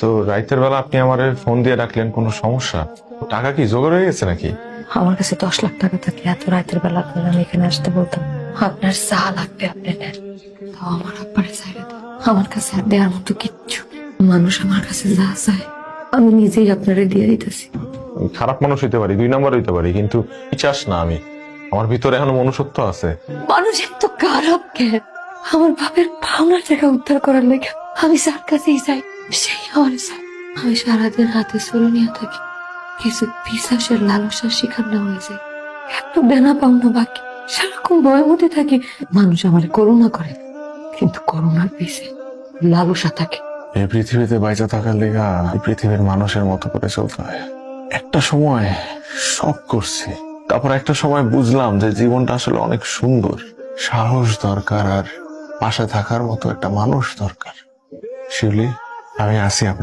তো রাতের বেলা আপনি আমারে ফোন দিয়ে ডাকলেন, কোনো সমস্যা? টাকা কি জোগাড় হয়ে গেছে নাকি? আমার কাছে 10 লাখ টাকা থাকলে এত রাতের বেলা আপনার আমি এখানে আসতে বলতাম। আপনার যা লাগবে আপনি নেন, তাও আমার আব্বারে চাইলে দেন। আমার কাছে আর দেওয়ার মতো কিচ্ছু নেই। মানুষ আমার কাছে যা চায় আমি নিজেই আপনারে দিয়ে দিতেছি। আমি খারাপ মানুষ হইতে পারি, 2 নাম্বার হইতে পারি, কিন্তু চাস না আমি। আমার ভিতরে এখনো মনুষ্যত্ব আছে। মানুষ এত খারাপ কেন? আমার বাপের পাওনা টাকা উদ্ধার করার লেগে আমি যার কাছেই যাই সেই আমার চাই। আমি সারাদিন হাতে চলে নিয়ে থাকি, কিছু পিশাচের লালসার শিকার না হয়ে যায়। একটু দেনা পাওনা বাকি, সারাক্ষণ ভয়ের মধ্যে থাকি মানুষ আমার করুণা করে, কিন্তু করুণার পিছে লালসা থাকে। এই পৃথিবীতে বাইচা থাকার লেগা এই পৃথিবীর মানুষের মতো করে চলতে হয়। একটা সময় সব করছি, তারপর একটা সময় বুঝলাম যে জীবনটা আসলে অনেক সুন্দর। সাহস দরকার, আর পাশে থাকার মতো একটা মানুষ দরকার। শিউলি, আমি আছি আপনার